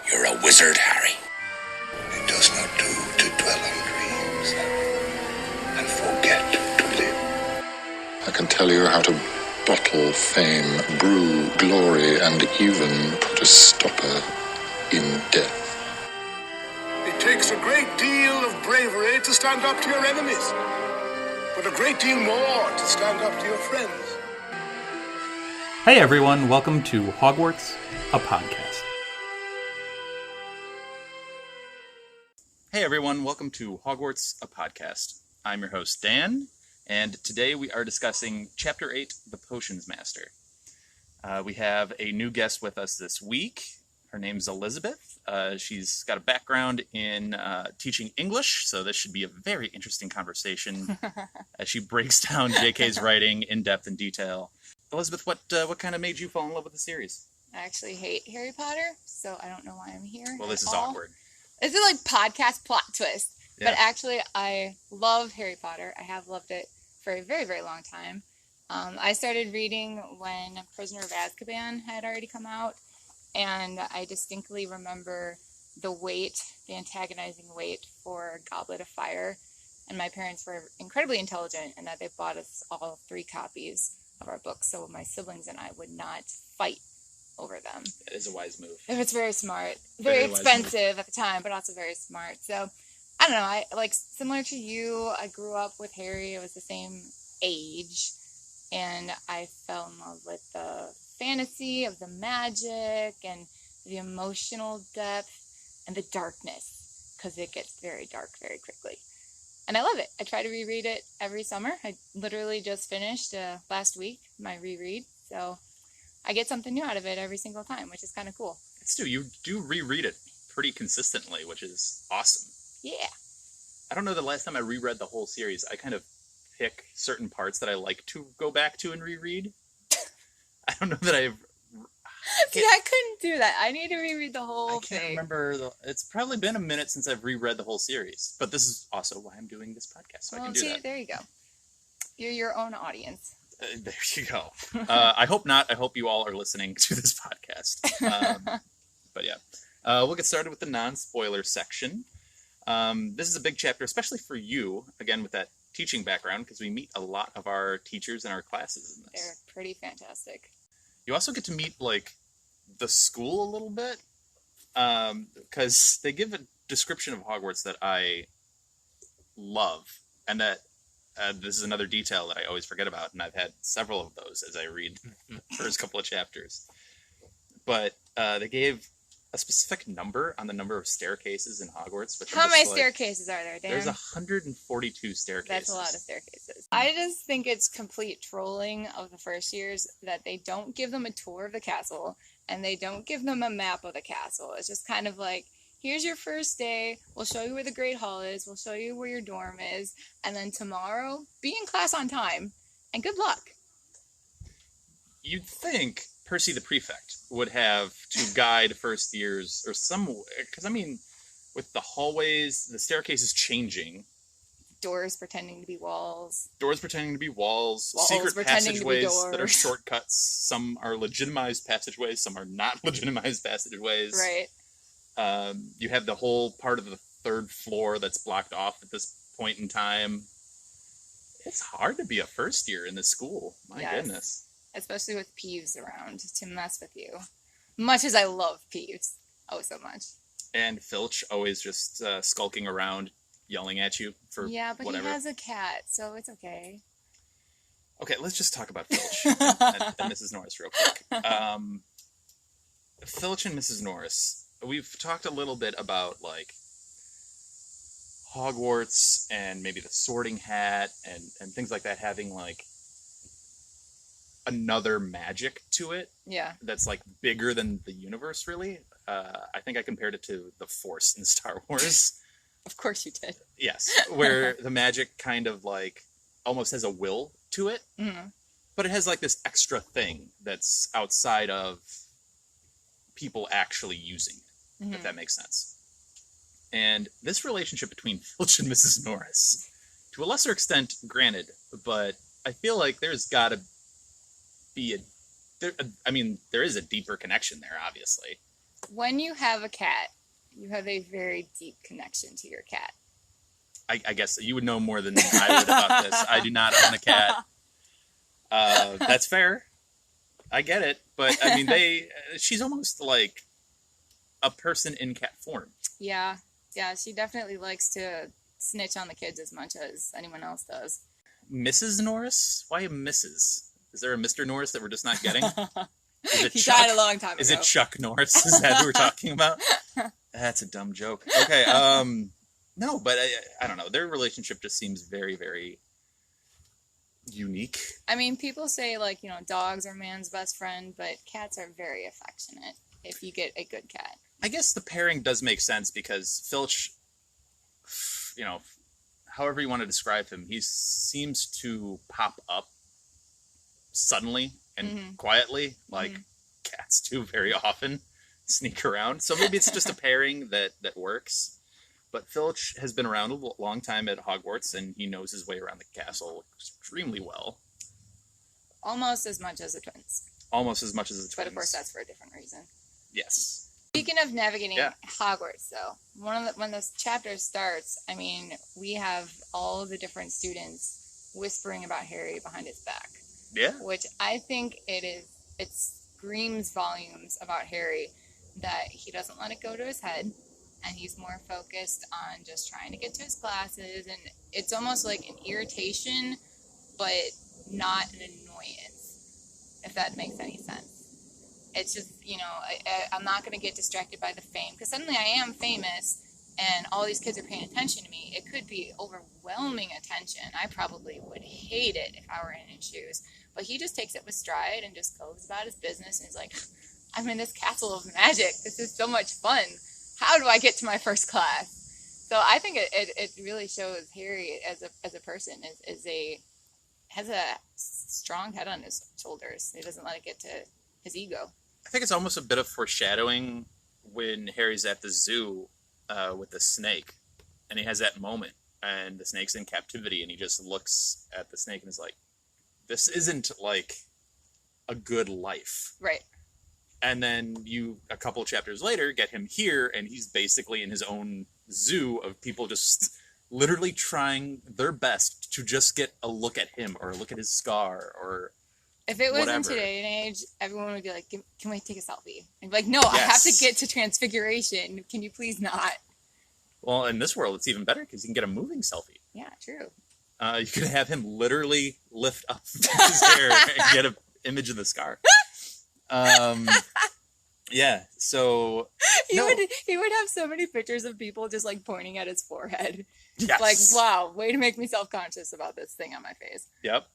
You're a wizard, Harry. It does not do to dwell on dreams and forget to live. I can tell you how to bottle fame, brew glory, and even put a stopper in death. It takes a great deal of bravery to stand up to your enemies, but a great deal more to stand up to your friends. Hey everyone, welcome to Hogwarts, a podcast. Hey everyone, welcome to Hogwarts, a podcast. I'm your host, Dan, and today we are discussing Chapter 8, The Potions Master. We have a new guest with us this week. Her name's Elizabeth. She's got a background in teaching English, so this should be a very interesting conversation as she breaks down JK's writing in depth and detail. Elizabeth, what kind of made you fall in love with the series? I actually hate Harry Potter, so I don't know why I'm here. Well, this is awkward. This is like podcast plot twist. Yeah. But actually, I love Harry Potter. I have loved it for a very, very long time. I started reading when Prisoner of Azkaban had already come out, and I distinctly remember the antagonizing wait for Goblet of Fire. And my parents were incredibly intelligent in that they bought us all 3 copies of our books, so my siblings and I would not fight over them. It is a wise move. It's very smart. Very expensive at the time, but also very smart. So, I don't know, I similar to you, I grew up with Harry. It was the same age, and I fell in love with the fantasy of the magic and the emotional depth and the darkness, because it gets very dark very quickly. And I love it. I try to reread it every summer. I literally just finished last week my reread, so I get something new out of it every single time, which is kind of cool. It's true. You do reread it pretty consistently, which is awesome. Yeah. I don't know the last time I reread the whole series. I kind of pick certain parts that I like to go back to and reread. I don't know that I've... See, I couldn't do that. I need to reread the whole thing. I can't remember. It's probably been a minute since I've reread the whole series. But this is also why I'm doing this podcast, so I can do that. There you go. You're your own audience. There you go. I hope not. I hope you all are listening to this podcast. But yeah. We'll get started with the non-spoiler section. This is a big chapter, especially for you, again, with that teaching background, because we meet a lot of our teachers in our classes in this. They're pretty fantastic. You also get to meet, the school a little bit, because they give a description of Hogwarts that I love, and that this is another detail that I always forget about, and I've had several of those as I read the first couple of chapters. But they gave a specific number on the number of staircases in Hogwarts. Which How many staircases are there, Dan? There's 142 staircases. That's a lot of staircases. I just think it's complete trolling of the first years that they don't give them a tour of the castle, and they don't give them a map of the castle. It's just kind of like, here's your first day, we'll show you where the Great Hall is, we'll show you where your dorm is, and then tomorrow, be in class on time, and good luck. You'd think Percy the Prefect would have to guide first years, or some, because with the hallways, the staircases changing. Doors pretending to be walls. Secret passageways that are shortcuts. Some are legitimized passageways, some are not legitimized passageways. Right. You have the whole part of the 3rd floor that's blocked off at this point in time. It's hard to be a first year in this school. My goodness. Especially with Peeves around to mess with you. Much as I love Peeves. Oh, so much. And Filch always just skulking around, yelling at you for whatever. Yeah, but he has a cat, so it's okay. Okay, let's just talk about Filch and Mrs. Norris real quick. Filch and Mrs. Norris, we've talked a little bit about, Hogwarts and maybe the Sorting Hat and things like that having, another magic to it. Yeah. That's, bigger than the universe, really. I think I compared it to the Force in Star Wars. Of course you did. Yes, where the magic kind of, almost has a will to it. Mm-hmm. But it has, this extra thing that's outside of people actually using it, if that makes sense. And this relationship between Filch and Mrs. Norris, to a lesser extent, granted, but I feel like there's got to be there is a deeper connection there, obviously. when you have a cat, you have a very deep connection to your cat. I guess you would know more than I would about this. I do not own a cat. That's fair. I get it. But, I mean, she's almost like a person in cat form. Yeah. Yeah, she definitely likes to snitch on the kids as much as anyone else does. Mrs. Norris? Why Mrs.? Is there a Mr. Norris that we're just not getting? He died a long time ago. Is it Chuck Norris? Is that who we're talking about? That's a dumb joke. Okay, no, but I don't know. Their relationship just seems very, very unique. I mean, people say, like, you know, dogs are man's best friend, but cats are very affectionate if you get a good cat. I guess the pairing does make sense because Filch, you know, however you want to describe him, he seems to pop up suddenly and quietly, like cats do very often, sneak around. So maybe it's just a pairing that works. But Filch has been around a long time at Hogwarts, and he knows his way around the castle extremely well. Almost as much as the twins. Almost as much as the twins. But of course, that's for a different reason. Yes. Speaking of navigating Hogwarts, though, when this chapter starts, I mean, we have all the different students whispering about Harry behind his back. Yeah. Which I think it screams volumes about Harry that he doesn't let it go to his head. And he's more focused on just trying to get to his classes. And it's almost like an irritation, but not an annoyance, if that makes any sense. It's just, you know, I'm not going to get distracted by the fame. Because suddenly I am famous, and all these kids are paying attention to me. It could be overwhelming attention. I probably would hate it if I were in his shoes. But he just takes it with stride and just goes about his business. And he's like, I'm in this castle of magic. This is so much fun. How do I get to my first class? So I think it really shows Harry as a person has a strong head on his shoulders. He doesn't let it get to his ego. I think it's almost a bit of foreshadowing when Harry's at the zoo with the snake, and he has that moment, and the snake's in captivity, and he just looks at the snake and is like, "This isn't like a good life." Right. And then a couple chapters later, get him here, and he's basically in his own zoo of people just literally trying their best to just get a look at him or a look at his scar or if it was whatever. In today's age, everyone would be like, can we take a selfie? And be like, no, yes. I have to get to Transfiguration. Can you please not? Well, in this world, it's even better because you can get a moving selfie. Yeah, true. You could have him literally lift up his hair and get an image of the scar. Yeah, so he would have so many pictures of people just like pointing at his forehead. Yes. Like, wow, way to make me self-conscious about this thing on my face. Yep.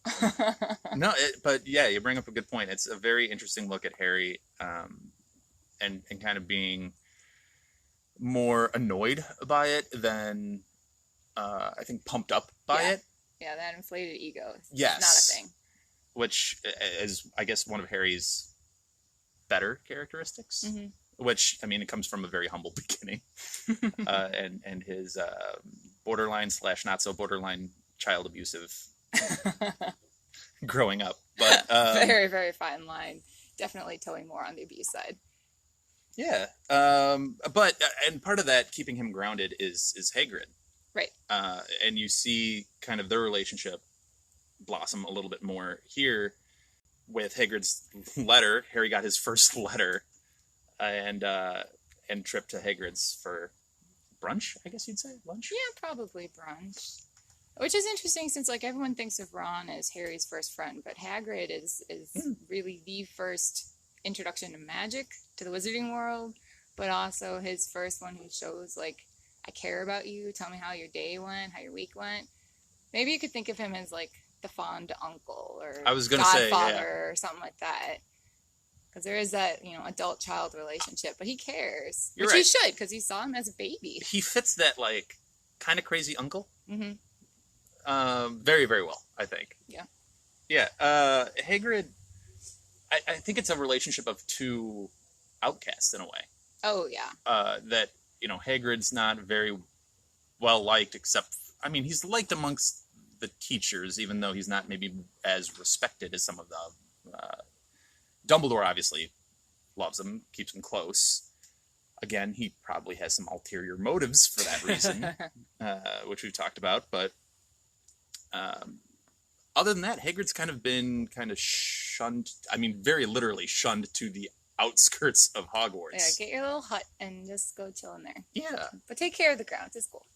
But yeah, you bring up a good point. It's a very interesting look at Harry, and kind of being more annoyed by it than I think pumped up by it. Yeah, that inflated ego. Yes. Not a thing. Which is, I guess, one of Harry's better characteristics, which, I mean, it comes from a very humble beginning, and his borderline / not so borderline child abusive growing up, but very, very fine line. Definitely towing more on the abuse side. Yeah, but and part of that keeping him grounded is Hagrid, right? And you see kind of their relationship blossom a little bit more here. With Hagrid's letter, Harry got his first letter, and trip to Hagrid's for brunch, I guess you'd say, lunch? Yeah, probably brunch. Which is interesting since, like, everyone thinks of Ron as Harry's first friend, but Hagrid is really the first introduction to magic, to the wizarding world, but also his first one who shows, like, I care about you, tell me how your day went, how your week went. Maybe you could think of him as, like, the fond uncle or I was gonna godfather say, or something like that. Because there is that, you know, adult-child relationship, but he cares. You're which right. He should, because he saw him as a baby. He fits that, like, kind of crazy uncle. Mm-hmm. Very, very well, I think. Yeah. Yeah. Hagrid, I think it's a relationship of two outcasts in a way. Oh, yeah. That, you know, Hagrid's not very well liked, except, I mean, he's liked amongst the teachers, even though he's not maybe as respected as some of the Dumbledore obviously loves him, keeps him close, Again, he probably has some ulterior motives for that reason, which we've talked about. But other than that, Hagrid's kind of been shunned. I mean, very literally shunned to the outskirts of Hogwarts. Yeah, get your little hut and just go chill in there. Yeah. But take care of the grounds. It's cool.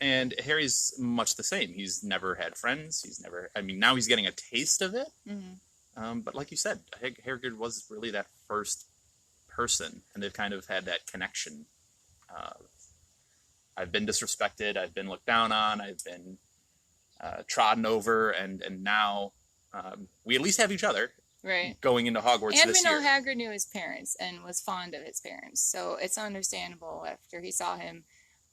And Harry's much the same. He's never had friends. Now he's getting a taste of it. Mm-hmm. But like you said, Hagrid was really that first person, and they've kind of had that connection. I've been disrespected. I've been looked down on. I've been trodden over, and now we at least have each other. Right. Going into Hogwarts and this year. And we know Hagrid knew his parents and was fond of his parents, so it's understandable after he saw him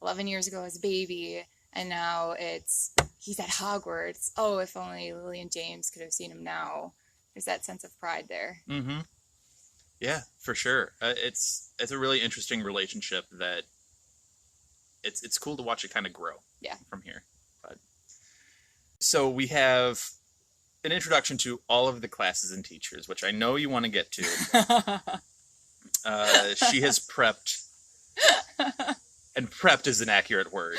11 years ago as a baby, and now he's at Hogwarts. Oh, if only Lily and James could have seen him now. There's that sense of pride there. Mm-hmm. Yeah, for sure. It's a really interesting relationship that it's cool to watch it kind of grow. Yeah. From here. So we have an introduction to all of the classes and teachers, which I know you want to get to. She has prepped, and prepped is an accurate word.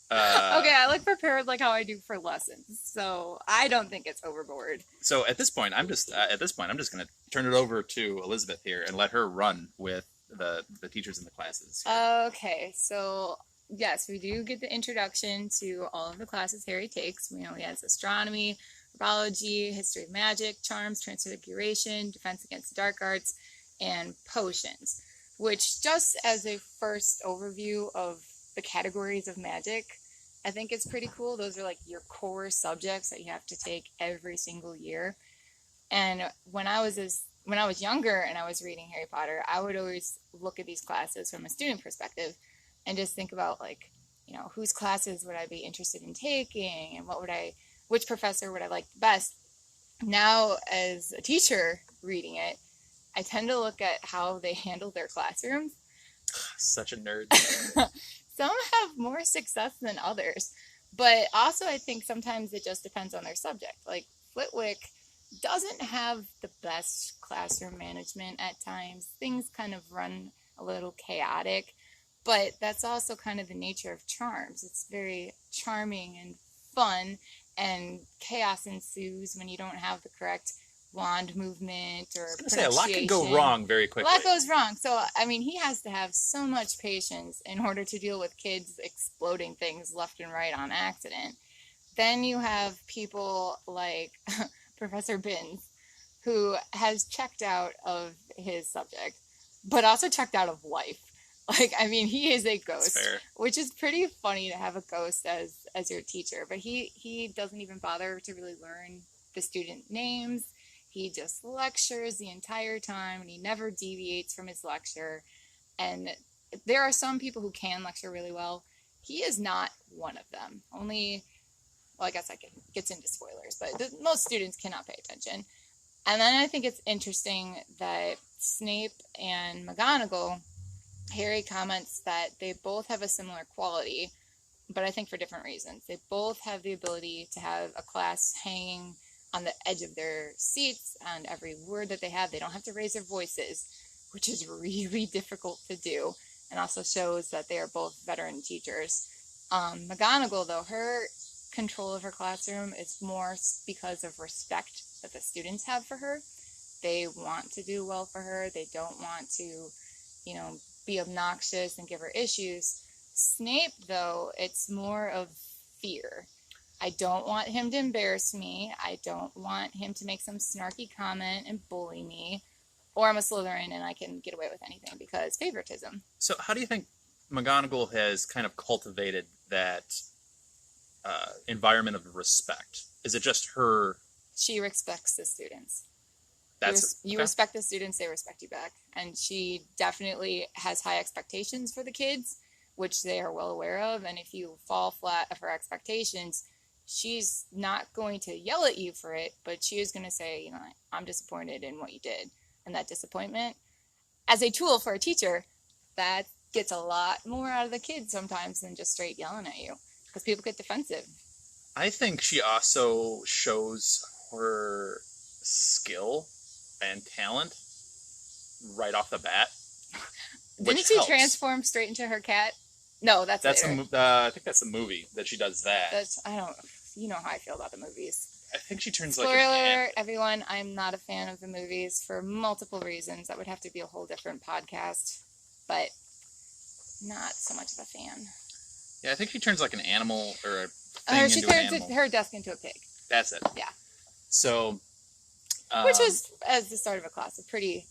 Okay, I prepared like how I do for lessons, so I don't think it's overboard. So at this point, I'm just going to turn it over to Elizabeth here and let her run with the teachers and the classes. Okay, so yes, we do get the introduction to all of the classes Harry takes. We know he has astronomy, herbology, history of magic, charms, transfiguration, defense against the dark arts, and potions, which just as a first overview of the categories of magic, I think it's pretty cool. Those are like your core subjects that you have to take every single year. And when I was younger and I was reading Harry Potter, I would always look at these classes from a student perspective and just think about whose classes would I be interested in taking, and which professor would I like the best. Now, as a teacher reading it, I tend to look at how they handle their classrooms. Such a nerd. Some have more success than others, but also I think sometimes it just depends on their subject. Like Flitwick doesn't have the best classroom management at times. Things kind of run a little chaotic, but that's also kind of the nature of charms. It's very charming and fun, and chaos ensues when you don't have the correct wand movement or pronunciation. A lot can go wrong very quickly. A lot goes wrong. So, he has to have so much patience in order to deal with kids exploding things left and right on accident. Then you have people like Professor Binns, who has checked out of his subject, but also checked out of life. He is a ghost, which is pretty funny to have a ghost as your teacher, but he doesn't even bother to really learn the student names. He just lectures the entire time, and he never deviates from his lecture. And there are some people who can lecture really well. He is not one of them. I guess gets into spoilers, but most students cannot pay attention. And then I think it's interesting that Snape and McGonagall, Harry comments that they both have a similar quality, but I think for different reasons. They both have the ability to have a class hanging on the edge of their seats, and every word that they have, they don't have to raise their voices, which is really difficult to do, and also shows that they are both veteran teachers. McGonagall, though, her control of her classroom is more because of respect that the students have for her. They want to do well for her. They don't want to, be obnoxious and give her issues. Snape, though, it's more of fear. I don't want him to embarrass me. I don't want him to make some snarky comment and bully me. Or I'm a Slytherin and I can get away with anything because favoritism. So how do you think McGonagall has kind of cultivated that environment of respect? Is it just her? She respects the students. You okay. respect the students, they respect you back. And she definitely has high expectations for the kids, which they are well aware of. And if you fall flat of her expectations, she's not going to yell at you for it, but she is going to say, I'm disappointed in what you did. And that disappointment, as a tool for a teacher, that gets a lot more out of the kids sometimes than just straight yelling at you, because people get defensive. I think she also shows her skill and talent right off the bat. Didn't she transform straight into her cat? No, that's later. I think that's the movie that she does that. You know how I feel about the movies. I think she turns Spoiler like an alert, everyone, I'm not a fan of the movies for multiple reasons. That would have to be a whole different podcast, but not so much of a fan. Yeah, I think she turns like an animal or a thing she into an turns animal. her desk into a pig. That's it. Yeah. So... which was, as the start of a class, a pretty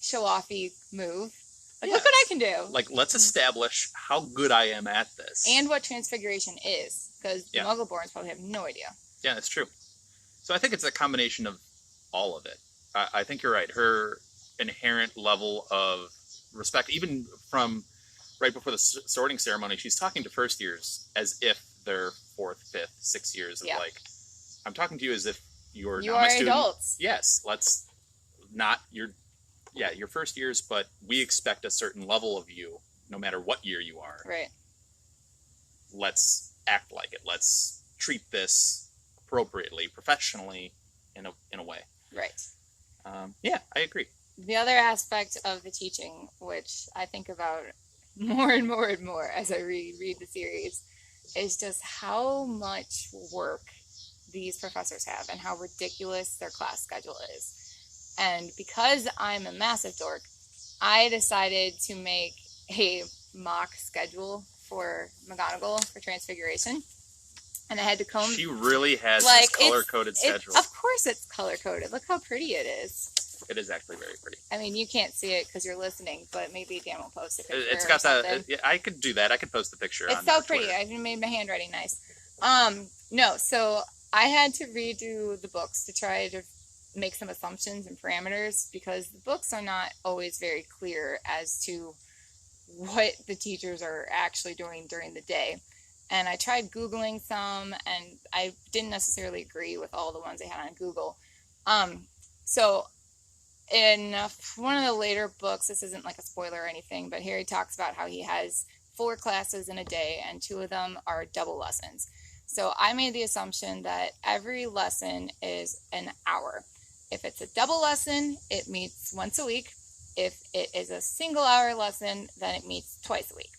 show-offy move. Like, look what I can do. Like, let's establish how good I am at this. And what Transfiguration is, because the Muggleborns probably have no idea. Yeah, that's true. So I think it's a combination of all of it. I think you're right. Her inherent level of respect, even from right before the sorting ceremony, she's talking to first years as if they're 4th, 5th, 6th years. Of like, I'm talking to you as if you are my student. Adults. Yes, let's not your first years, but we expect a certain level of you, no matter what year you are. Right. Let's act like it. Let's treat this appropriately, professionally, in a way. Right. Yeah, I agree. The other aspect of the teaching, which I think about more and more and more as I reread the series, is just how much work these professors have and how ridiculous their class schedule is. And because I'm a massive dork, I decided to make a mock schedule for McGonagall for Transfiguration. And I had to comb... She really has this color-coded schedule. Of course it's color-coded. Look how pretty it is. It is actually very pretty. I mean, you can't see it because you're listening, but maybe Dan will post a picture. It's got that... I could do that. I could post the picture on It's so pretty. Twitter. I even made my handwriting nice. No, so I had to redo the books to try to make some assumptions and parameters because the books are not always very clear as to what the teachers are actually doing during the day. And I tried Googling some, and I didn't necessarily agree with all the ones I had on Google. So in one of the later books, this isn't like a spoiler or anything, but Harry talks about how he has 4 classes in a day, and 2 of them are double lessons. So I made the assumption that every lesson is an hour. If it's a double lesson, it meets once a week. If it is a single hour lesson, then it meets twice a week.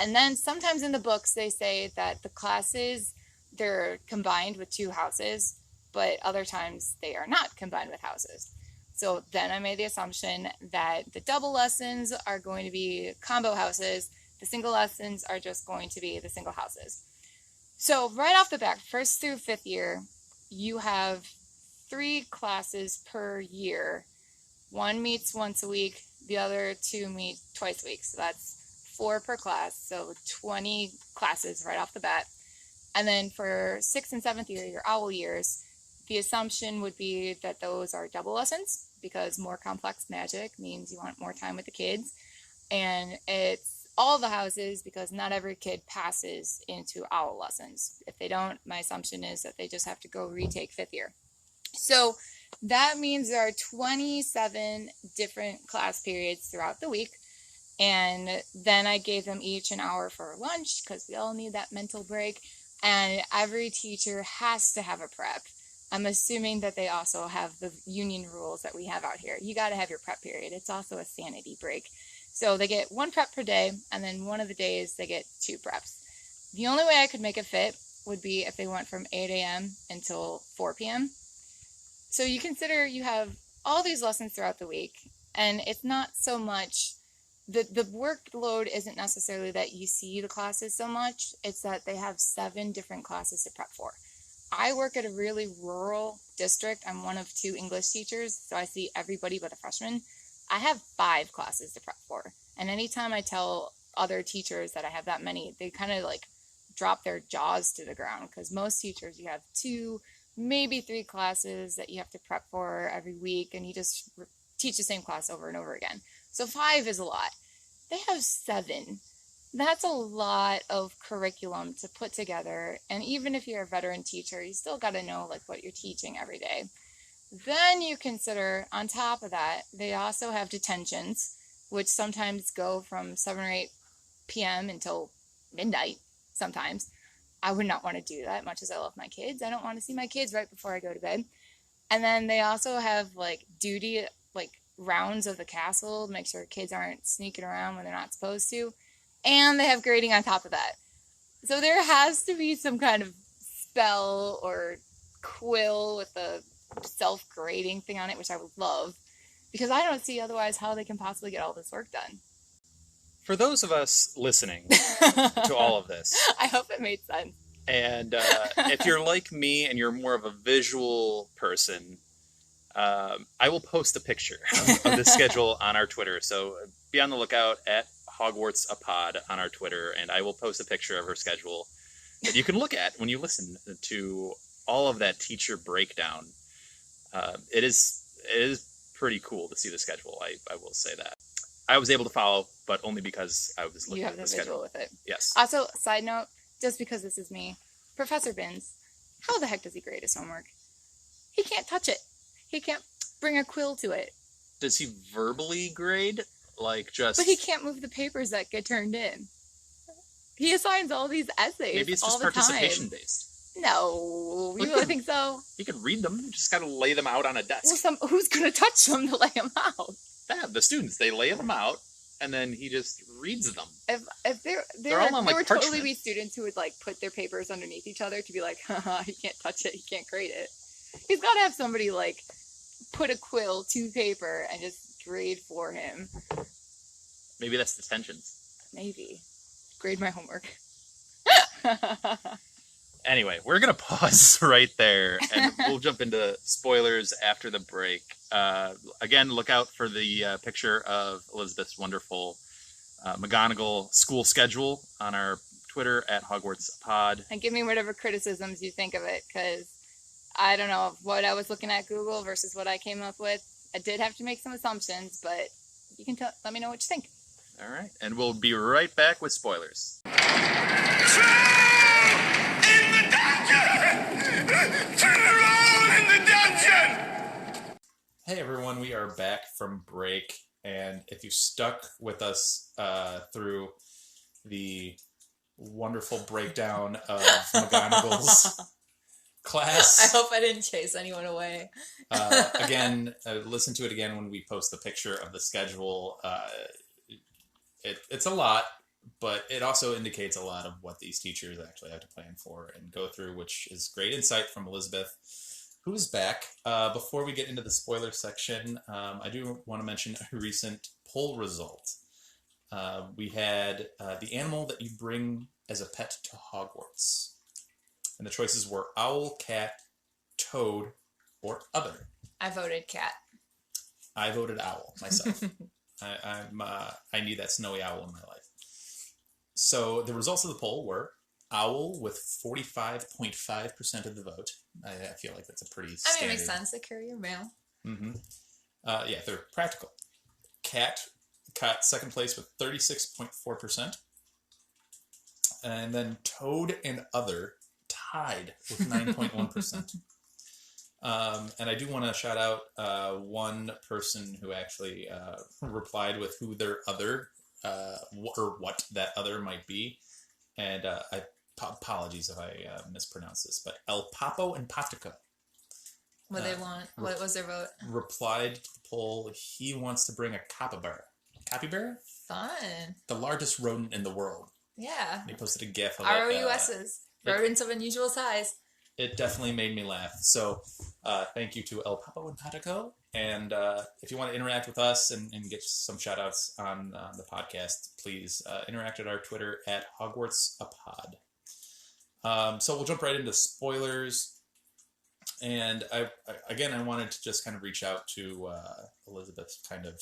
And then sometimes in the books, they say that the classes, they're combined with 2 houses, but other times they are not combined with houses. So then I made the assumption that the double lessons are going to be combo houses. The single lessons are just going to be the single houses. So right off the bat, 1st through 5th year, you have 3 classes per year. 1 meets once a week. The other 2 meet twice a week. So that's 4 per class, so 20 classes right off the bat. And then for 6th and 7th year, your owl years, the assumption would be that those are double lessons because more complex magic means you want more time with the kids. And it's all the houses because not every kid passes into owl lessons. If they don't, my assumption is that they just have to go retake 5th year. So that means there are 27 different class periods throughout the week. And then I gave them each an hour for lunch because we all need that mental break. And every teacher has to have a prep. I'm assuming that they also have the union rules that we have out here. You got to have your prep period. It's also a sanity break. So they get 1 prep per day, and then one of the days they get 2 preps. The only way I could make it fit would be if they went from 8 a.m. until 4 p.m. So you consider you have all these lessons throughout the week, and it's not so much... The workload isn't necessarily that you see the classes so much. It's that they have 7 different classes to prep for. I work at a really rural district. I'm one of 2 English teachers, so I see everybody but a freshman. I have 5 classes to prep for. And anytime I tell other teachers that I have that many, they kind of like drop their jaws to the ground because most teachers, you have 2, maybe 3 classes that you have to prep for every week, and you just teach the same class over and over again. So 5 is a lot. They have 7. That's a lot of curriculum to put together. And even if you're a veteran teacher, you still got to know like what you're teaching every day. Then you consider, on top of that, they also have detentions, which sometimes go from 7 or 8 p.m. until midnight sometimes. I would not want to do that, much as I love my kids. I don't want to see my kids right before I go to bed. And then they also have like duty, like rounds of the castle to make sure kids aren't sneaking around when they're not supposed to. And they have grading on top of that. So there has to be some kind of spell or quill with a self-grading thing on it, which I would love. Because I don't see otherwise how they can possibly get all this work done. For those of us listening to all of this, I hope it made sense. And if you're like me and you're more of a visual person, I will post a picture of the schedule on our Twitter. So be on the lookout at Hogwarts a Pod on our Twitter, and I will post a picture of her schedule that you can look at when you listen to all of that teacher breakdown. It is pretty cool to see the schedule. I will say that. I was able to follow, but only because I was looking at the schedule. You have the visual with it. Yes. Also, side note, just because this is me, Professor Binns, how the heck does he grade his homework? He can't touch it. He can't bring a quill to it. Does he verbally grade? Like just... But he can't move the papers that get turned in. He assigns all these essays Maybe it's just participation based. No, you really think so? You can read them. You just got to lay them out on a desk. Well, who's going to touch them to lay them out? The students, they lay them out, and then he just reads them. If there would totally be students who would like put their papers underneath each other to be like, haha, he can't touch it, he can't grade it. He's got to have somebody like put a quill to paper and just grade for him. Maybe that's the tensions. Maybe. Grade my homework. Anyway, we're going to pause right there, and we'll jump into spoilers after the break. Again, look out for the picture of Elizabeth's wonderful McGonagall school schedule on our Twitter at Hogwarts Pod. And give me whatever criticisms you think of it, because I don't know what I was looking at Google versus what I came up with. I did have to make some assumptions, but you can let me know what you think. All right, and we'll be right back with spoilers. Hey everyone, we are back from break, and if you stuck with us through the wonderful breakdown of McGonagall's class... I hope I didn't chase anyone away. Again, listen to it again when we post the picture of the schedule. It's a lot, but it also indicates a lot of what these teachers actually have to plan for and go through, which is great insight from Elizabeth, who's back. Before we get into the spoiler section, I do want to mention a recent poll result. We had the animal that you bring as a pet to Hogwarts. And the choices were owl, cat, toad, or other. I voted cat. I voted owl myself. I need that snowy owl in my life. So the results of the poll were owl with 45.5% of the vote. I feel like that's a pretty standard... it makes sense. They carry your mail. Mm-hmm. Yeah, they're practical. Cat caught second place with 36.4%. And then toad and other tied with 9.1%. And I do want to shout out one person who actually replied with who their other, or what that other might be. And apologies if I mispronounce this, but El Papo and Patico. What they want? What was their vote? Replied to the poll, he wants to bring a capybara. Capybara? Fun. The largest rodent in the world. Yeah. And he posted a gif of ROUSs. Rodents of unusual size. It definitely made me laugh. So thank you to El Papo and Patico. And if you want to interact with us and get some shout outs on the podcast, please interact at our Twitter at HogwartsAPod. So we'll jump right into spoilers. And I wanted to just kind of reach out to Elizabeth's kind of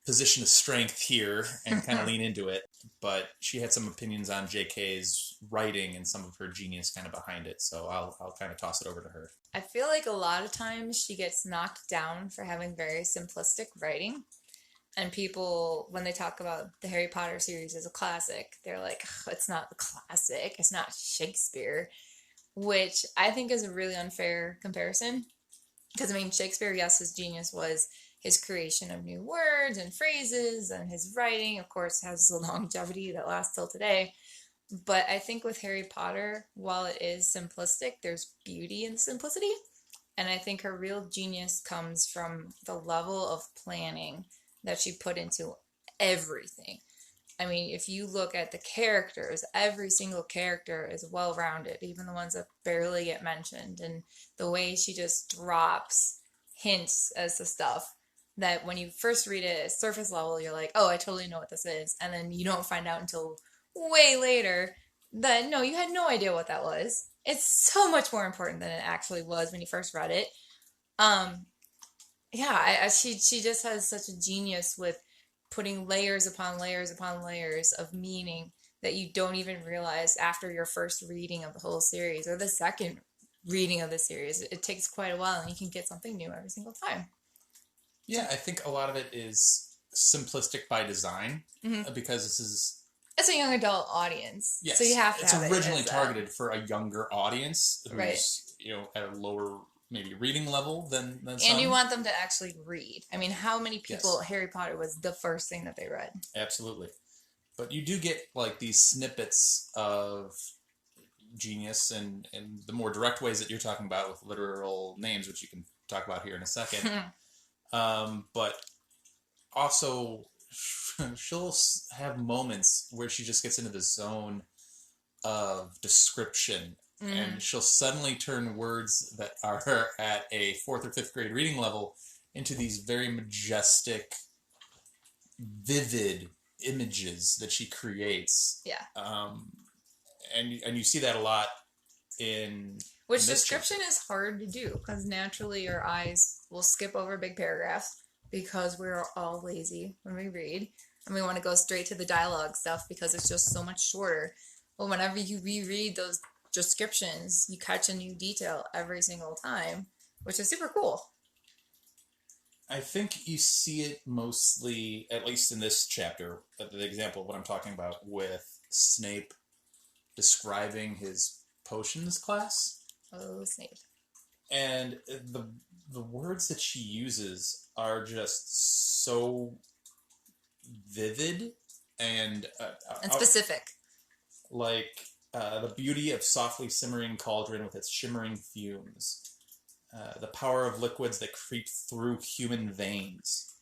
position of strength here and kind of lean into it. But she had some opinions on JK's writing and some of her genius kind of behind it. So I'll kind of toss it over to her. I feel like a lot of times she gets knocked down for having very simplistic writing. And people, when they talk about the Harry Potter series as a classic, they're like, it's not the classic. It's not Shakespeare. Which I think is a really unfair comparison. Because, I mean, Shakespeare, yes, his genius was his creation of new words and phrases, and his writing, of course, has the longevity that lasts till today. But I think with Harry Potter, while it is simplistic, there's beauty in simplicity. And I think her real genius comes from the level of planning that she put into everything. I mean, if you look at the characters, every single character is well-rounded, even the ones that barely get mentioned. And the way she just drops hints as to stuff that when you first read it at surface level, you're like, oh, I totally know what this is. And then you don't find out until way later that, no, you had no idea what that was. It's so much more important than it actually was when you first read it. She just has such a genius with putting layers upon layers upon layers of meaning that you don't even realize after your first reading of the whole series or the second reading of the series. It takes quite a while, and you can get something new every single time. Yeah, I think a lot of it is simplistic by design, because it's a young adult audience. Yes, so you have to. It's originally targeted for a younger audience who's right. At a lower maybe reading level than and some. You want them to actually read. I mean, how many people Harry Potter was the first thing that they read? Absolutely. But you do get like these snippets of genius and the more direct ways that you're talking about with literal names, which you can talk about here in a second. But also she'll have moments where she just gets into the zone of description. And she'll suddenly turn words that are at a 4th or 5th grade reading level into these very majestic, vivid images that she creates. Yeah. And you see that a lot in which description is hard to do because naturally your eyes will skip over big paragraphs because we're all lazy when we read and we want to go straight to the dialogue stuff because it's just so much shorter. But whenever you reread those descriptions, you catch a new detail every single time, which is super cool. I think you see it mostly, at least in this chapter, the example of what I'm talking about with Snape describing his potions class. Oh, Snape. And the words that she uses are just so vivid and specific. Like the beauty of softly simmering cauldron with its shimmering fumes. The power of liquids that creep through human veins.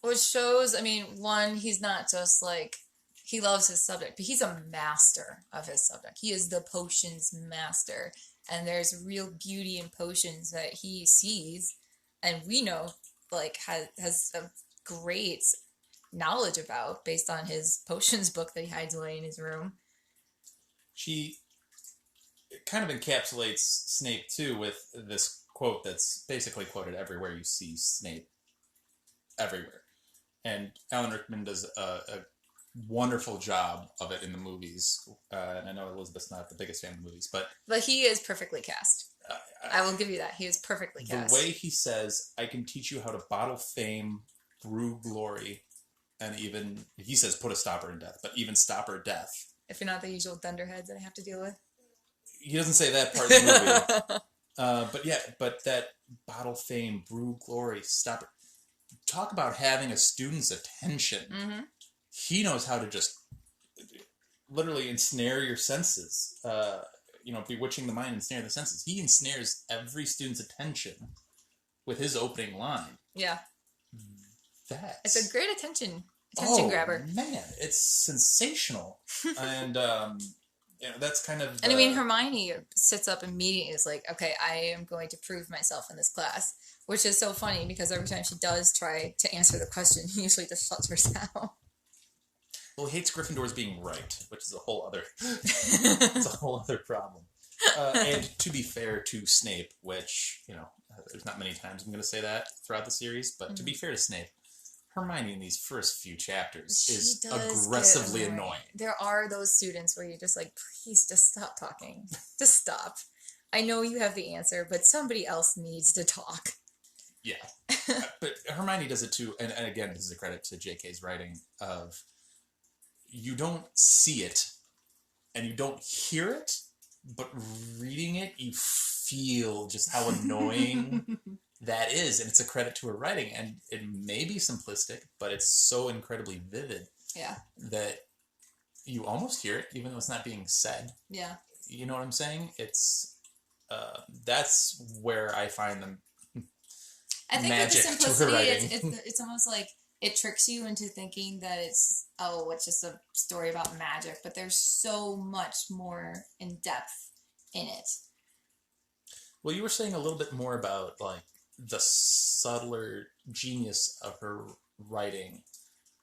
Which shows, I mean, one, he's not just like, he loves his subject, but he's a master of his subject. He is the potions master. And there's real beauty in potions that he sees, and we know, like, has a great knowledge about based on his potions book that he hides away in his room. She kind of encapsulates Snape, too, with this quote that's basically quoted everywhere you see Snape. Everywhere. And Alan Rickman does a wonderful job of it in the movies. And I know Elizabeth's not the biggest fan of the movies, but he is perfectly cast. I will give you that. He is perfectly cast. The way he says, I can teach you how to bottle fame, brew glory, and even, he says put a stopper in death, but even stopper death. If you're not the usual dunderheads that I have to deal with. He doesn't say that part in the movie. But that bottle fame, brew glory, stopper. Talk about having a student's attention. Mm-hmm. He knows how to just literally ensnare your senses. Bewitching the mind, ensnare the senses. He ensnares every student's attention with his opening line. Yeah. It's a great attention grabber. Man, it's sensational. And that's kind of... And I mean, Hermione sits up immediately and is like, okay, I am going to prove myself in this class. Which is so funny because every time she does try to answer the question, he usually just shuts her down. Well, he hates Gryffindors being right, which is a whole other problem. And to be fair to Snape, which, there's not many times I'm going to say that throughout the series, but to be fair to Snape, Hermione in these first few chapters is aggressively annoying. There are those students where you're just like, please just stop talking. Just stop. I know you have the answer, but somebody else needs to talk. Yeah. But Hermione does it too, and again, this is a credit to JK's writing of, you don't see it, and you don't hear it, but reading it, you feel just how annoying that is, and it's a credit to her writing, and it may be simplistic, but it's so incredibly vivid that you almost hear it, even though it's not being said. Yeah. You know what I'm saying? It's that's where I find them. I think with the simplicity, it's almost like it tricks you into thinking that it's just a story about magic, but there's so much more in depth in it. Well, you were saying a little bit more about like the subtler genius of her writing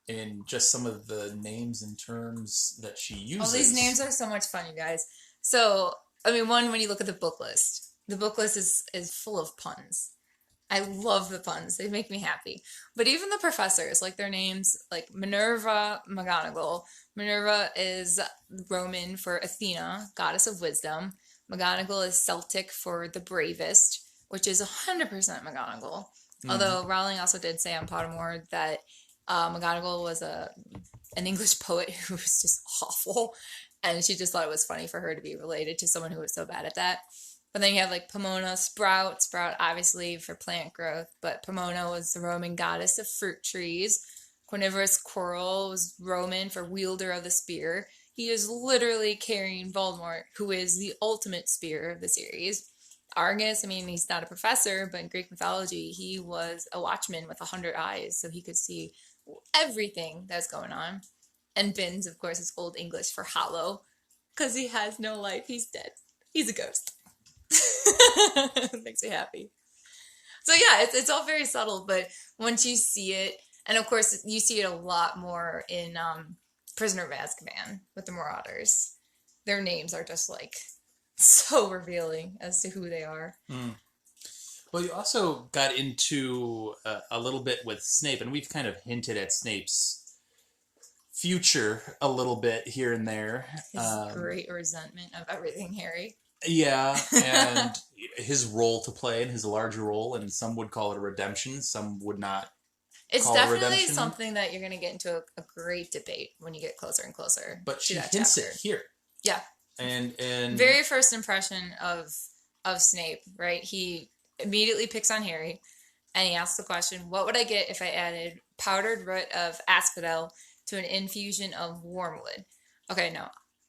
and just some of the names and terms that she uses. Oh, these names are so much fun, you guys. So, I mean, when you look at the book list is full of puns. I love the puns. They make me happy. But even the professors, like their names, like Minerva McGonagall. Minerva is Roman for Athena, goddess of wisdom. McGonagall is Celtic for the bravest, which is 100% McGonagall. Mm-hmm. Although Rowling also did say on Pottermore that McGonagall was an English poet who was just awful. And she just thought it was funny for her to be related to someone who was so bad at that. But then you have like Pomona, Sprout obviously for plant growth, but Pomona was the Roman goddess of fruit trees. Quinivorous Quirrell was Roman for wielder of the spear. He is literally carrying Voldemort, who is the ultimate spear of the series. Argus, I mean, he's not a professor, but in Greek mythology, he was a watchman with 100 eyes, so he could see everything that's going on. And Binns, of course, is Old English for hollow, because he has no life. He's dead. He's a ghost. Makes me happy. So yeah, it's all very subtle, but once you see it, and of course you see it a lot more in Prisoner of Azkaban with the Marauders. Their names are just like so revealing as to who they are. Mm. Well, you also got into a little bit with Snape, and we've kind of hinted at Snape's future a little bit here and there. His great resentment of everything Harry. Yeah, and his role to play and his larger role, and some would call it a redemption, some would not. It's definitely something that you're going to get into a great debate when you get closer and closer. But she hints it here. Yeah. And very first impression of Snape, right? He immediately picks on Harry, and he asks the question, what would I get if I added powdered root of asphodel to an infusion of wormwood? Okay, no.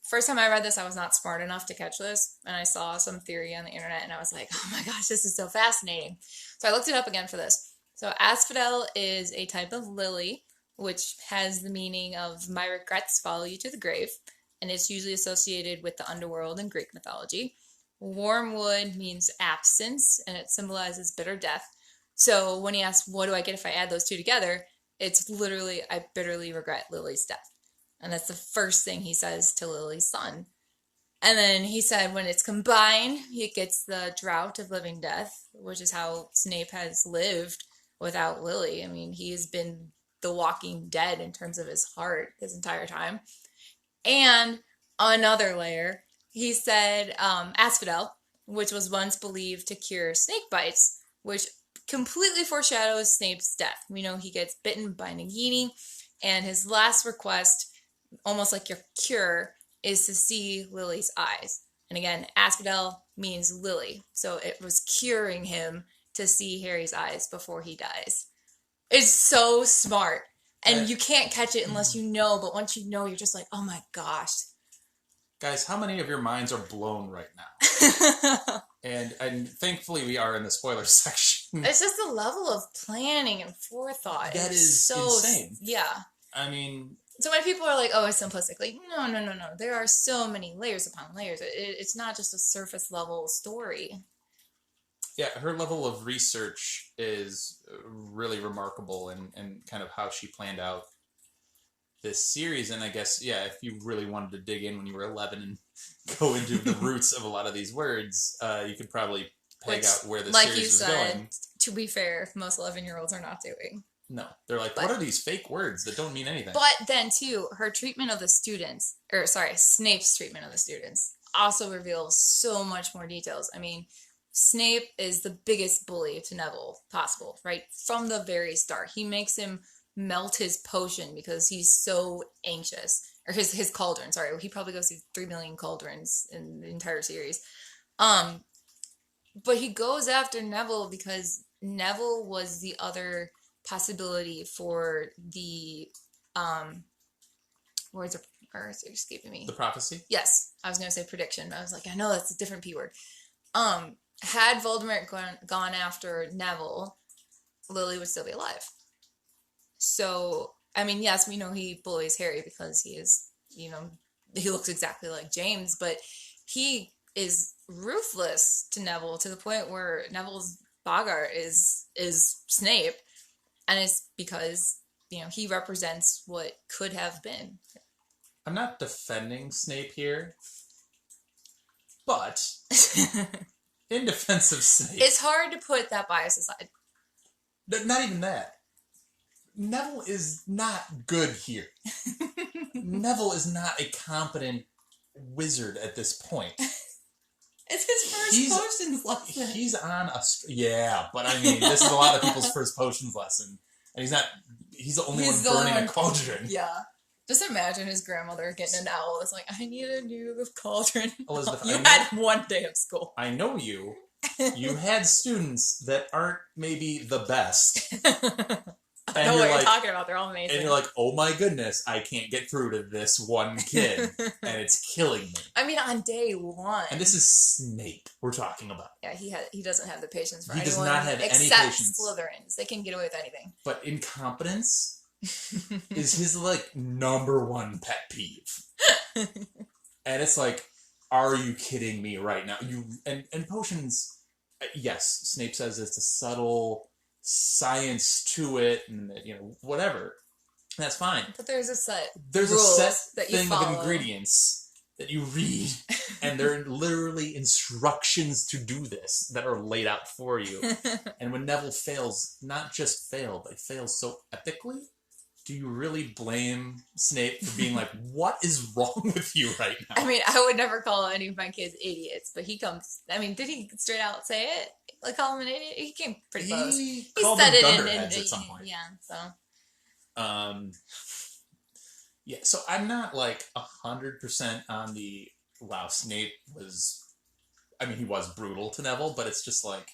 First time I read this, I was not smart enough to catch this, and I saw some theory on the internet, and I was like, oh my gosh, this is so fascinating. So I looked it up again for this. So asphodel is a type of lily, which has the meaning of my regrets follow you to the grave, and it's usually associated with the underworld in Greek mythology. Wormwood means absence, and it symbolizes bitter death. So when he asks, what do I get if I add those two together? It's literally, I bitterly regret Lily's death. And that's the first thing he says to Lily's son. And then he said when it's combined, he gets the drought of living death, which is how Snape has lived without Lily. I mean, he has been the walking dead in terms of his heart his entire time. And another layer, he said asphodel, which was once believed to cure snake bites, which completely foreshadows Snape's death. We know he gets bitten by Nagini, and his last request, almost like your cure, is to see Lily's eyes. And again, asphodel means lily, so it was curing him to see Harry's eyes before he dies. It's so smart, and you can't catch it unless you know, but once you know, you're just like, oh my gosh. Guys, how many of your minds are blown right now? and thankfully we are in the spoiler section. It's just the level of planning and forethought. That is so insane. Yeah. I mean... So when people are like, oh, it's simplistic, like, no. There are so many layers upon layers. It's not just a surface level story. Yeah, her level of research is really remarkable and kind of how she planned out this series. And I guess, yeah, if you really wanted to dig in when you were 11 and go into the roots of a lot of these words, you could probably peg out where the series is going. Like you said, to be fair, most 11-year-olds are not doing. No, they're like, what are these fake words that don't mean anything? But then, too, her treatment of the students, Snape's treatment of the students also reveals so much more details. I mean, Snape is the biggest bully to Neville possible, right? From the very start. He makes him melt his potion because he's so anxious. Or his cauldron, sorry. He probably goes through 3 million cauldrons in the entire series. But he goes after Neville because Neville was the other possibility for the words are escaping me. The prophecy? Yes. I was going to say prediction. I was like, I know that's a different P word. Had Voldemort gone after Neville, Lily would still be alive. So, I mean, yes, we know he bullies Harry because he is, he looks exactly like James, but he is ruthless to Neville to the point where Neville's Boggart is Snape, and it's because, he represents what could have been. I'm not defending Snape here, but in defense of Snape... It's hard to put that bias aside. Not even that. Neville is not good here. Neville is not a competent wizard at this point. It's his first potions lesson. He's on a... Yeah, but I mean, this is a lot of people's first potions lesson. And he's the only one burning a cauldron. Yeah. Just imagine his grandmother getting an owl that's like, I need a new cauldron. Elizabeth, you had one day of school. I know you. You had students that aren't maybe the best. I know what you're talking about. They're all amazing. And you're like, oh my goodness, I can't get through to this one kid. And it's killing me. I mean, on day one. And this is Snape we're talking about. Yeah, he doesn't have the patience for anyone. He does not have any patience. Except Slytherins. They can get away with anything. But incompetence is his, number one pet peeve. And it's like, are you kidding me right now? And potions, yes, Snape says it's a subtle science to it, and whatever. That's fine. But there's a set thing of ingredients that you read, and there are literally instructions to do this that are laid out for you. And when Neville fails, not just fail, but fails so epically, do you really blame Snape for being like, what is wrong with you right now? I mean, I would never call any of my kids idiots, but he comes... I mean, did he straight out say it? Like, call him an idiot? He came pretty close. He said it at some point. Yeah, so... Yeah, so I'm not, 100% on the... Wow, Snape was... I mean, he was brutal to Neville, but it's just like...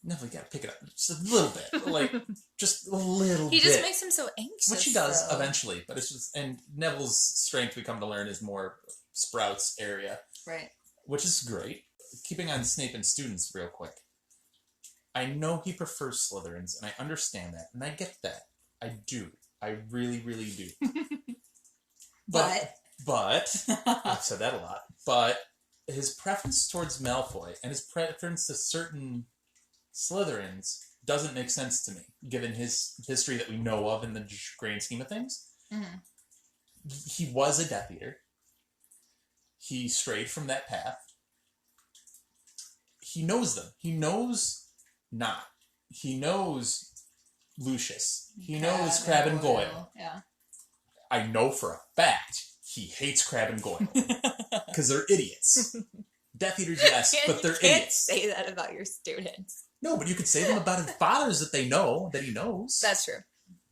Neville, you gotta pick it up just a little bit. Just a little bit. He just makes him so anxious. Which he does, eventually. But it's just... And Neville's strength, we come to learn, is more Sprout's area. Right. Which is great. Keeping on Snape and students real quick. I know he prefers Slytherins, and I understand that. And I get that. I do. I really, really do. But... I've said that a lot. But his preference towards Malfoy and his preference to certain... Slytherins doesn't make sense to me, given his history that we know of in the grand scheme of things. Mm-hmm. He was a Death Eater. He strayed from that path. He knows them. He knows not. He knows Lucius. He knows Crabbe and Goyle. Yeah. I know for a fact he hates Crabbe and Goyle. Because they're idiots. Death Eaters, yes, but they're idiots. You can't say that about your students. No, but you could say them about his fathers that he knows. That's true.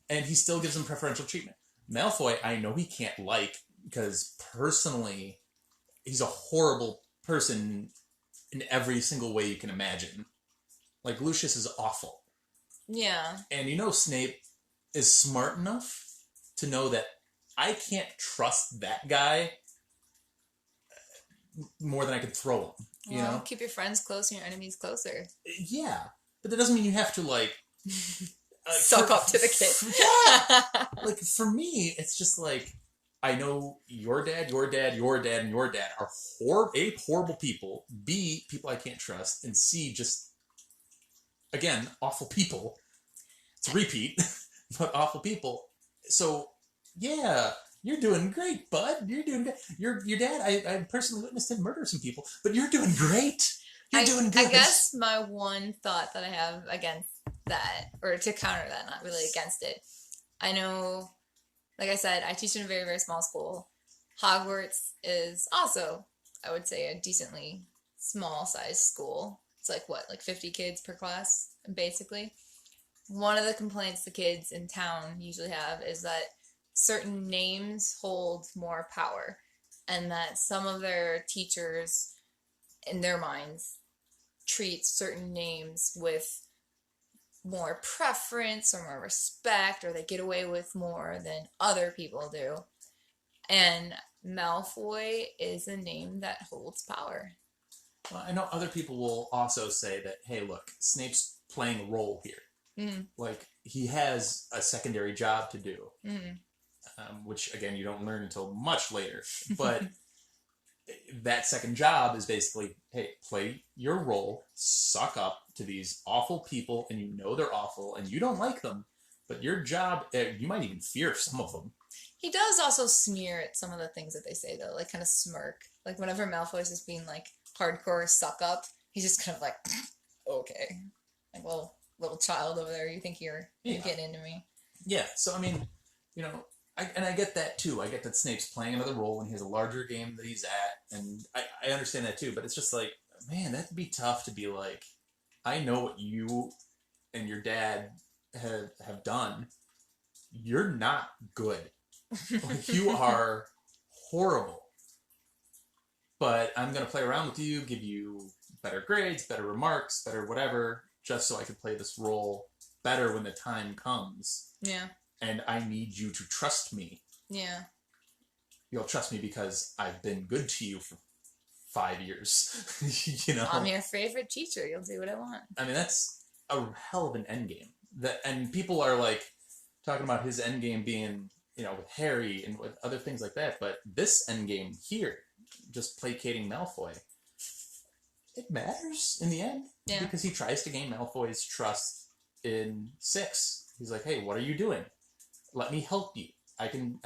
And he still gives them preferential treatment. Malfoy, I know he can't because personally, he's a horrible person in every single way you can imagine. Lucius is awful. Yeah. And Snape is smart enough to know that I can't trust that guy more than I could throw him. You know? Keep your friends close and your enemies closer. Yeah. But that doesn't mean you have to, suck up to the kid. Yeah! For me, it's just I know your dad, your dad, your dad, and your dad are A, horrible people, B, people I can't trust, and C, just, again, awful people. It's a repeat, but awful people. So, yeah... You're doing great, bud. You're doing great. Your dad, I personally witnessed him murder some people, but you're doing great. You're doing good. I guess my one thought that I have against that, or to counter that, not really against it, I know, like I said, I teach in a very, very small school. Hogwarts is also, I would say, a decently small-sized school. It's 50 kids per class, basically. One of the complaints the kids in town usually have is that certain names hold more power, and that some of their teachers, in their minds, treat certain names with more preference or more respect, or they get away with more than other people do. And Malfoy is a name that holds power. Well, I know other people will also say that, hey, look, Snape's playing a role here. Mm. Like, he has a secondary job to do, Mm. which, again, you don't learn until much later. But that second job is basically, hey, play your role, suck up to these awful people, and you know they're awful, and you don't like them, but your job, you might even fear some of them. He does also sneer at some of the things that they say, though, like kind of smirk. Like whenever Malfoy's just being like hardcore suck up, he's just kind of like, okay, like little child over there. You think you're getting into me? Yeah. So I mean, I get that too. I get that Snape's playing another role and he has a larger game that he's at, and I understand that too. But it's just like, man, that'd be tough to be like, I know what you and your dad have done. You're not good. Like, you are horrible. But I'm going to play around with you, give you better grades, better remarks, better whatever, just so I can play this role better when the time comes. Yeah. And I need you to trust me. Yeah. You'll trust me because I've been good to you for 5 years. I'm your favorite teacher. You'll do what I want. I mean, that's a hell of an endgame. And people are like talking about his endgame being, with Harry and with other things like that. But this endgame here, just placating Malfoy, it matters in the end. Yeah. Because he tries to gain Malfoy's trust in 6. He's like, hey, what are you doing? Let me help you. I can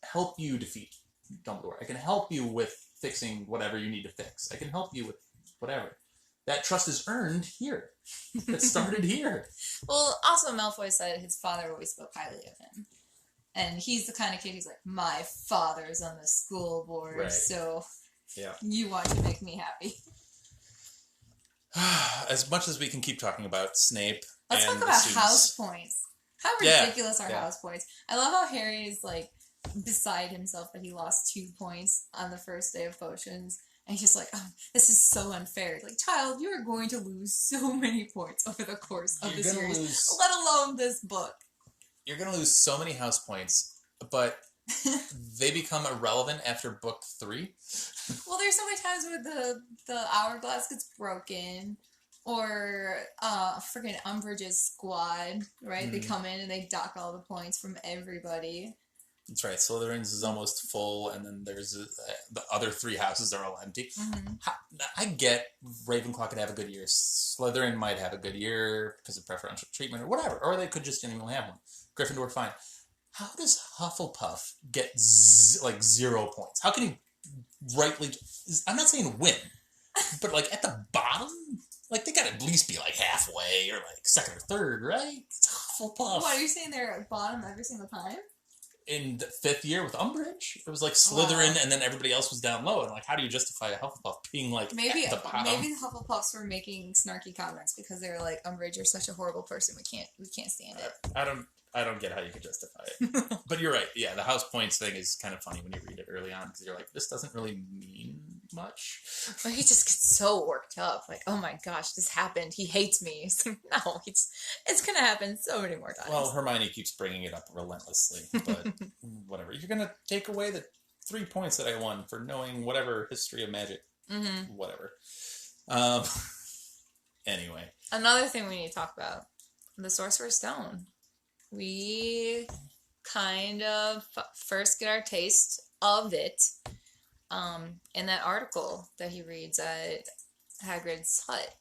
help you defeat Dumbledore. I can help you with fixing whatever you need to fix. I can help you with whatever. That trust is earned here. It started here. Well, also Malfoy said his father always spoke highly of him. And he's the kind of kid who's like, my father's on the school board, right. So yeah. You want to make me happy. As much as we can keep talking about Snape, let's talk about house points. How ridiculous are house points? I love how Harry is like beside himself that he lost 2 points on the first day of potions. And he's just like, oh, this is so unfair. Like, child, you are going to lose so many points over the course of the series, let alone this book. You're going to lose so many house points, but they become irrelevant after book 3. Well, there's so many times where the hourglass gets broken, or freaking Umbridge's squad, right? Mm. They come in and they dock all the points from everybody. That's right. Slytherin's is almost full, and then there's the other 3 houses are all empty. Mm-hmm. I get Ravenclaw could have a good year. Slytherin might have a good year because of preferential treatment or whatever, or they could just genuinely have one. Gryffindor, fine. How does Hufflepuff get 0 points? How can he rightly... I'm not saying win, but like at the bottom? Like they gotta at least be like halfway or like second or third, right? It's Hufflepuff. What, are you saying they're at bottom every single time? In the 5th year with Umbridge, it was like Slytherin and then everybody else was down low. And like, how do you justify a Hufflepuff being like at the bottom? Maybe the Hufflepuffs were making snarky comments because they were like, Umbridge, you're such a horrible person. We can't stand it. I don't get how you could justify it. But you're right. Yeah, the house points thing is kind of funny when you read it early on because you're like, this doesn't really mean much. But he just gets so worked up. Like, oh my gosh, this happened. He hates me. It's like, no, it's going to happen so many more times. Well, Hermione keeps bringing it up relentlessly. But whatever. You're going to take away the 3 points that I won for knowing whatever history of magic. Mm-hmm. Whatever. Anyway. Another thing we need to talk about. The Sorcerer's Stone. We kind of first get our taste of it in that article that he reads at Hagrid's hut.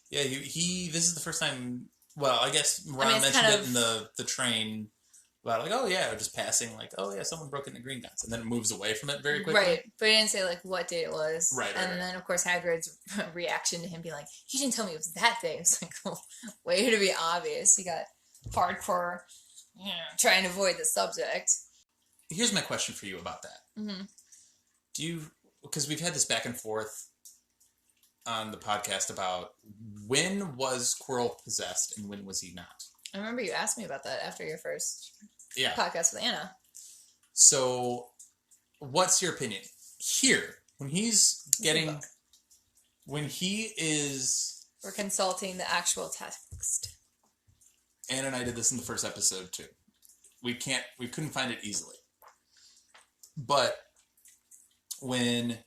Yeah, he this is the first time, well, I guess Ron mentioned it in the train about like, oh yeah, just passing, like, oh yeah, someone broke into Gringotts, and then it moves away from it very quickly. Right, but he didn't say like what date it was. Right. And then of course Hagrid's reaction to him being like, you didn't tell me it was that day. It's like, well, way to be obvious. You got hardcore trying to avoid the subject. Here's my question for you about that. Mm-hmm. Because we've had this back and forth on the podcast about when was Quirrell possessed and when was he not? I remember you asked me about that after your first podcast with Anna. So, what's your opinion? Here, when he's getting... When he is... We're consulting the actual text. Anna and I did this in the first episode too. We couldn't find it easily. But when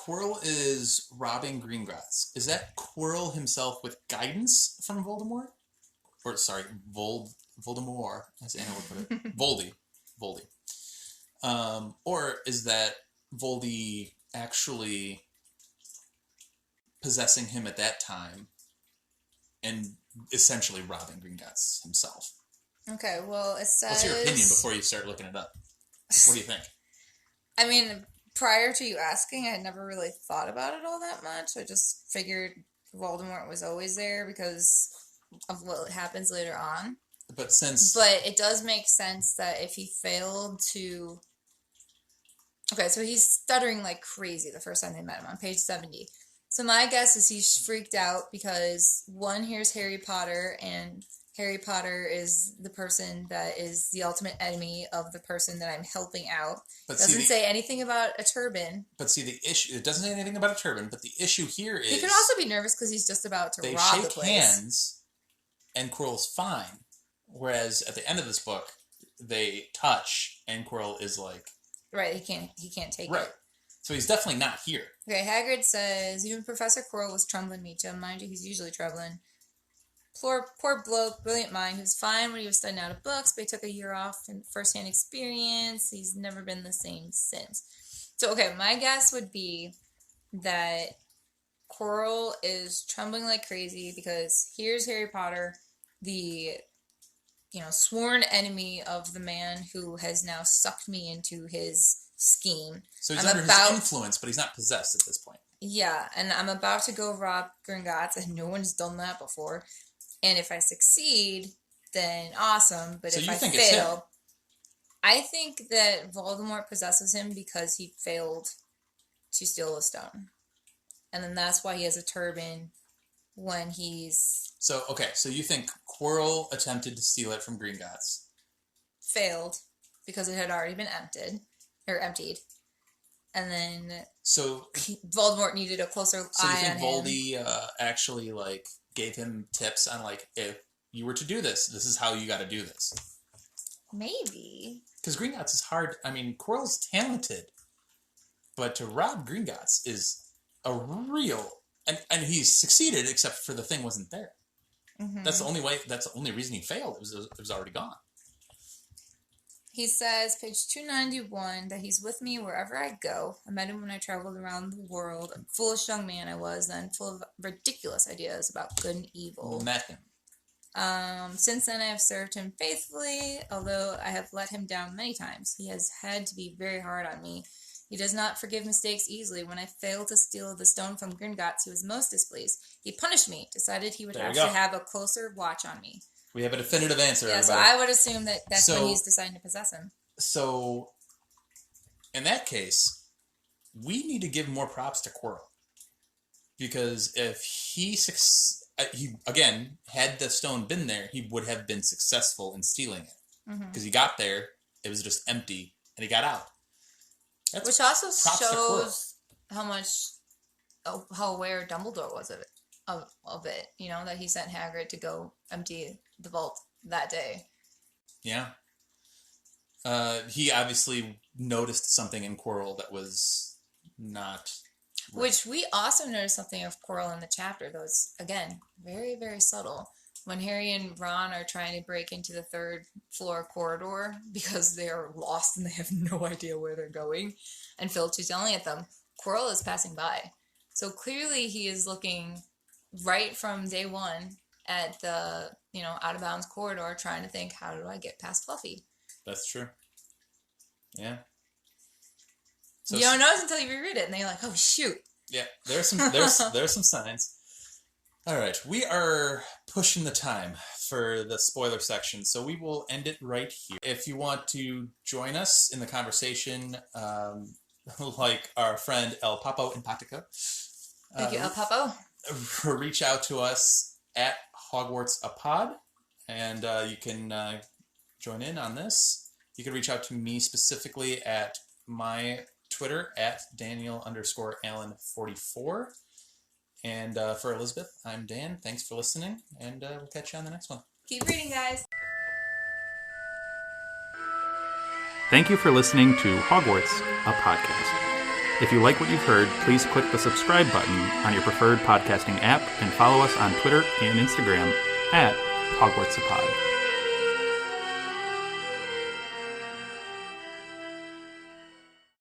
Quirrell is robbing Gringotts, is that Quirrell himself with guidance from Voldemort? Or, sorry, Voldemort, as Anna would put it. Voldy. Or is that Voldy actually possessing him at that time and essentially robbing Gringotts himself? Okay, well, it says... What's your opinion before you start looking it up? What do you think? I mean, prior to you asking, I had never really thought about it all that much. I just figured Voldemort was always there because of what happens later on. But it does make sense that if he failed to... Okay, so he's stuttering like crazy the first time they met him on page 70. So my guess is he's freaked out because, one, here's Harry Potter, and Harry Potter is the person that is the ultimate enemy of the person that I'm helping out. But doesn't say anything about a turban. But see, the issue, it doesn't say anything about a turban, but the issue here is... He could also be nervous because he's just about to rob the place. They shake hands, and Quirrell's fine. Whereas at the end of this book, they touch, and Quirrell is like... Right, he can't take it. Right. So he's definitely not here. Okay, Hagrid says, even Professor Quirrell was trembling, Meechum. Mind you, he's usually trembling. Poor bloke, brilliant mind. He was fine when he was studying out of books, but he took a year off in first-hand experience. He's never been the same since. So, okay, my guess would be that Quirrell is trembling like crazy because here's Harry Potter, the, sworn enemy of the man who has now sucked me into his scheme. So he's under his influence, but he's not possessed at this point. Yeah, and I'm about to go rob Gringotts, and no one's done that before. And if I succeed, then awesome. But if I fail, I think that Voldemort possesses him because he failed to steal a stone. And then that's why he has a turban when he's... So you think Quirrell attempted to steal it from Gringotts? Failed, because it had already been emptied. And then Voldemort needed a closer eye on him. So you think Voldy actually, gave him tips on, if you were to do this, this is how you got to do this? Maybe. Because Gringotts is hard. I mean, Quirrell's talented, but to rob Gringotts is a real... And he's succeeded, except for the thing wasn't there. Mm-hmm. That's the only reason he failed. It was already gone. He says, page 291, that he's with me wherever I go. I met him when I traveled around the world. A foolish young man I was then, full of ridiculous ideas about good and evil. Met him. Since then I have served him faithfully, although I have let him down many times. He has had to be very hard on me. He does not forgive mistakes easily. When I failed to steal the stone from Gringotts, he was most displeased. He punished me, decided he would have to have a closer watch on me. We have a definitive answer, everybody. So I would assume that's when he's deciding to possess him. So, in that case, we need to give more props to Quirrell. Because if he again, had the stone been there, he would have been successful in stealing it. Because he got there, it was just empty, and he got out. Which also shows how aware Dumbledore was of it. That he sent Hagrid to go empty the vault that day. Yeah. He obviously noticed something in Quirrell that was not... Right. Which we also noticed something of Quirrell in the chapter, though it's, again, very, very subtle. When Harry and Ron are trying to break into the third floor corridor because they are lost and they have no idea where they're going, and Filch is yelling at them, Quirrell is passing by. So clearly he is looking right from day one at the, out of bounds corridor trying to think, how do I get past Fluffy? That's true. Yeah. So you don't notice until you reread it and then you're like, oh shoot. Yeah, there's some signs. All right, we are pushing the time for the spoiler section, so we will end it right here. If you want to join us in the conversation, like our friend El Papo Empatica, thank you, El Papo. Reach out to us at Hogwarts a Pod, and you can join in on this. You can reach out to me specifically at my Twitter at Daniel_Allen44. And for Elizabeth, I'm Dan. Thanks for listening, and we'll catch you on the next one. Keep reading, guys. Thank you for listening to Hogwarts, a podcast. If you like what you've heard, please click the subscribe button on your preferred podcasting app and follow us on Twitter and Instagram at HogwartsAPod.